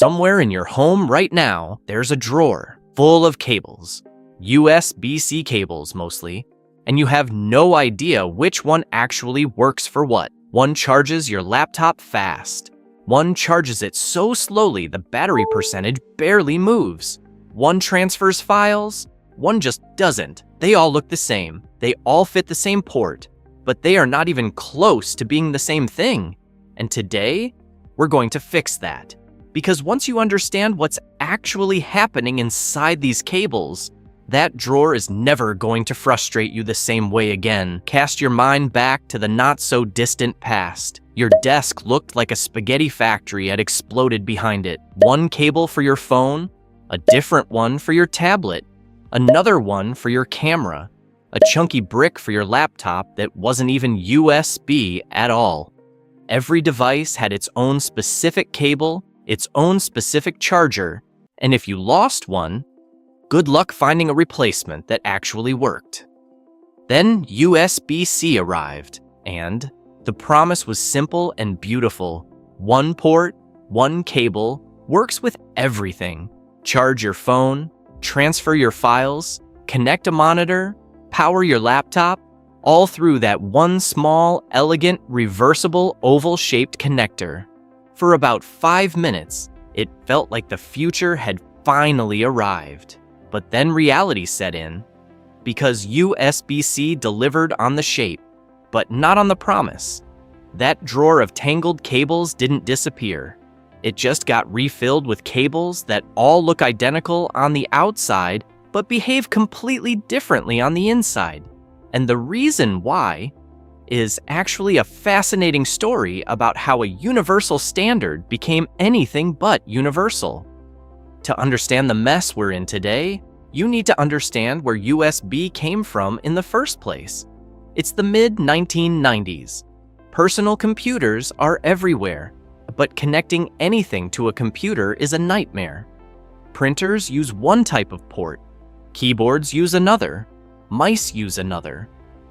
Somewhere in your home right now, there's a drawer full of cables, USBC cables mostly, and you have no idea which one actually works for what. One charges your laptop fast. One charges it so slowly the battery percentage barely moves. One transfers files, one just doesn't. They all look the same. They all fit the same port, but they are not even close to being the same thing. And today, we're going to fix that. Because once you understand what's actually happening inside these cables, that drawer is never going to frustrate you the same way again. Cast your mind back to the not-so-distant past. Your desk looked like a spaghetti factory had exploded behind it. One cable for your phone, a different one for your tablet, another one for your camera, a chunky brick for your laptop that wasn't even USB at all. Every device had its own specific cable, its own specific charger, and if you lost one, good luck finding a replacement that actually worked. Then USB-C arrived, and the promise was simple and beautiful. One port, one cable, works with everything. Charge your phone, transfer your files, connect a monitor, power your laptop, all through that one small, elegant, reversible, oval-shaped connector. For about 5 minutes, it felt like the future had finally arrived. But then reality set in, because USB-C delivered on the shape, but not on the promise. That drawer of tangled cables didn't disappear. It just got refilled with cables that all look identical on the outside, but behave completely differently on the inside. And the reason why is actually a fascinating story about how a universal standard became anything but universal. To understand the mess we're in today, you need to understand where USB came from in the first place. It's the mid-1990s. Personal computers are everywhere, but connecting anything to a computer is a nightmare. Printers use one type of port, keyboards use another, mice use another,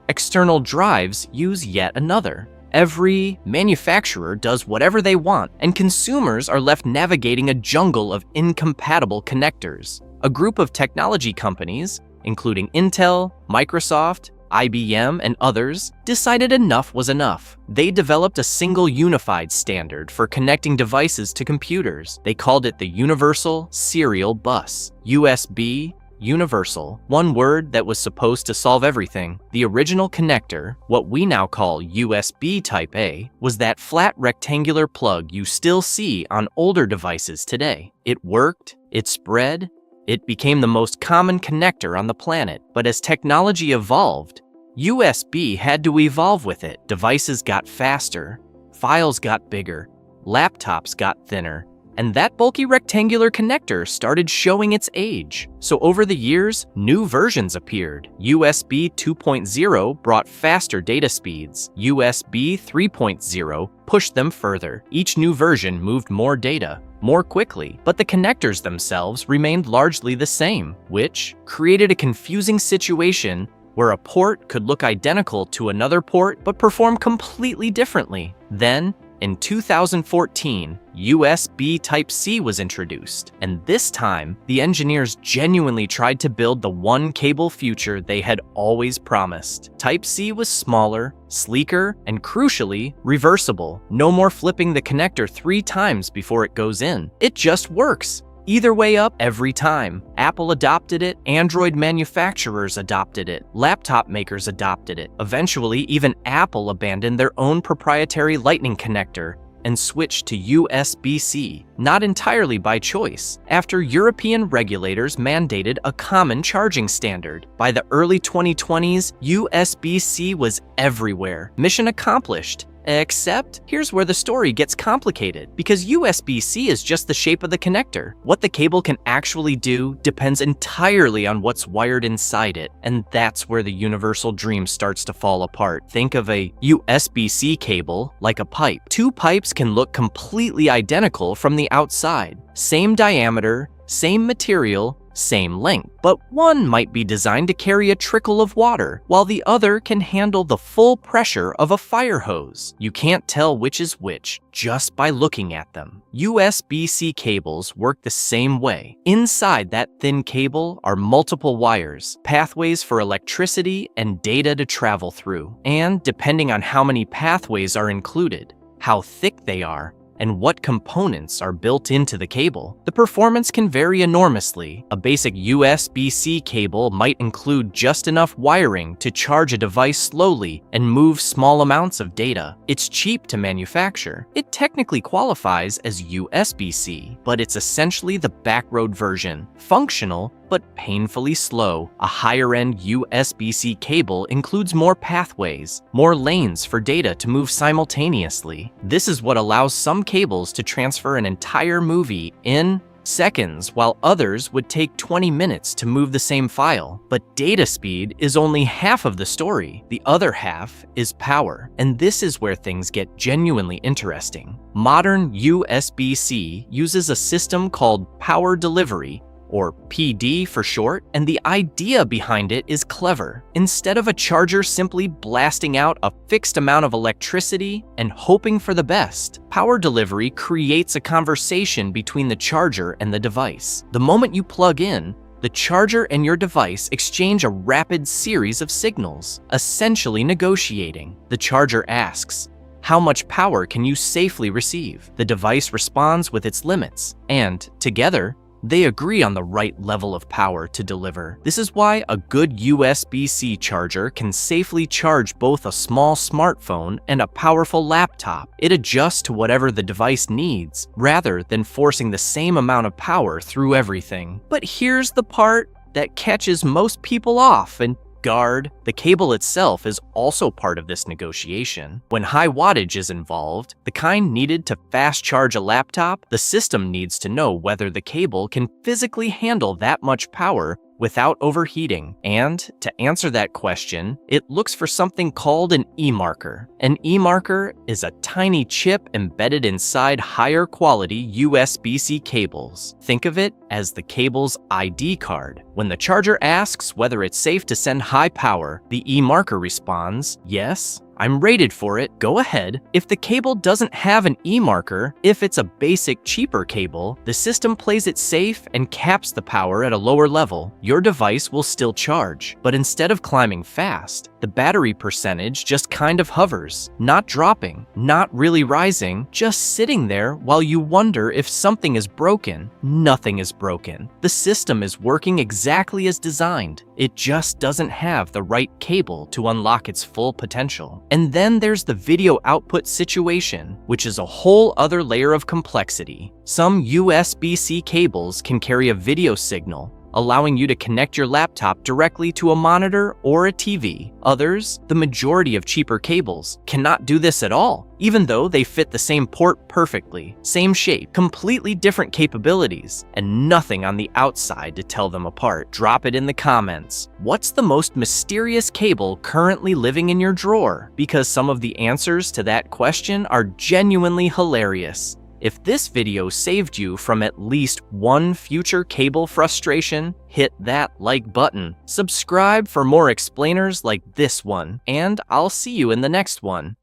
external drives use yet another. Every manufacturer does whatever they want, and consumers are left navigating a jungle of incompatible connectors. A group of technology companies, including Intel, Microsoft, IBM, and others, decided enough was enough. They developed a single unified standard for connecting devices to computers. They called it the Universal Serial Bus, USB Universal, one word that was supposed to solve everything. The original connector, what we now call USB Type A, was that flat rectangular plug you still see on older devices today. It worked, it spread, it became the most common connector on the planet. But as technology evolved, USB had to evolve with it. Devices got faster, files got bigger, laptops got thinner, and that bulky rectangular connector started showing its age. So over the years, new versions appeared. USB 2.0 brought faster data speeds. USB 3.0 pushed them further. Each new version moved more data more quickly, but the connectors themselves remained largely the same, which created a confusing situation where a port could look identical to another port but perform completely differently. Then, in 2014, USB Type-C was introduced, and this time, the engineers genuinely tried to build the one cable future they had always promised. Type-C was smaller, sleeker, and crucially, reversible. No more flipping the connector 3 times before it goes in. It just works. Either way up every time. Apple adopted it, Android manufacturers adopted it, laptop makers adopted it. Eventually, even Apple abandoned their own proprietary Lightning connector and switched to USB-C, not entirely by choice, after European regulators mandated a common charging standard. By the early 2020s, USB-C was everywhere. Mission accomplished. Except, here's where the story gets complicated, because USB-C is just the shape of the connector. What the cable can actually do depends entirely on what's wired inside it, and that's where the universal dream starts to fall apart. Think of a USB-C cable like a pipe. 2 pipes can look completely identical from the outside. Same diameter, same material, same length, but one might be designed to carry a trickle of water, while the other can handle the full pressure of a fire hose. You can't tell which is which just by looking at them. USB-C cables work the same way. Inside that thin cable are multiple wires, pathways for electricity and data to travel through. And depending on how many pathways are included, how thick they are, and what components are built into the cable, the performance can vary enormously. A basic USB-C cable might include just enough wiring to charge a device slowly and move small amounts of data. It's cheap to manufacture. It technically qualifies as USB-C, but it's essentially the backroad version, functional but painfully slow. A higher-end USB-C cable includes more pathways, more lanes for data to move simultaneously. This is what allows some cables to transfer an entire movie in seconds, while others would take 20 minutes to move the same file. But data speed is only half of the story. The other half is power. And this is where things get genuinely interesting. Modern USB-C uses a system called power delivery, or PD for short, and the idea behind it is clever. Instead of a charger simply blasting out a fixed amount of electricity and hoping for the best, power delivery creates a conversation between the charger and the device. The moment you plug in, the charger and your device exchange a rapid series of signals, essentially negotiating. The charger asks, "How much power can you safely receive?" The device responds with its limits, and together, they agree on the right level of power to deliver. This is why a good USB-C charger can safely charge both a small smartphone and a powerful laptop. It adjusts to whatever the device needs, rather than forcing the same amount of power through everything. But here's the part that catches most people off and guard. The cable itself is also part of this negotiation. When high wattage is involved, the kind needed to fast charge a laptop, the system needs to know whether the cable can physically handle that much power without overheating. And to answer that question, it looks for something called an E-marker. An E-marker is a tiny chip embedded inside higher quality USB-C cables. Think of it as the cable's ID card. When the charger asks whether it's safe to send high power, the E-marker responds, "Yes, I'm rated for it, go ahead." If the cable doesn't have an E-marker, if it's a basic, cheaper cable, the system plays it safe and caps the power at a lower level. Your device will still charge, but instead of climbing fast, the battery percentage just kind of hovers, not dropping, not really rising, just sitting there while you wonder if something is broken. Nothing is broken. The system is working exactly as designed. It just doesn't have the right cable to unlock its full potential. And then there's the video output situation, which is a whole other layer of complexity. Some USB-C cables can carry a video signal, allowing you to connect your laptop directly to a monitor or a TV. Others, the majority of cheaper cables, cannot do this at all, even though they fit the same port perfectly, same shape, completely different capabilities, and nothing on the outside to tell them apart. Drop it in the comments. What's the most mysterious cable currently living in your drawer? Because some of the answers to that question are genuinely hilarious. If this video saved you from at least one future cable frustration, hit that like button. Subscribe for more explainers like this one, and I'll see you in the next one.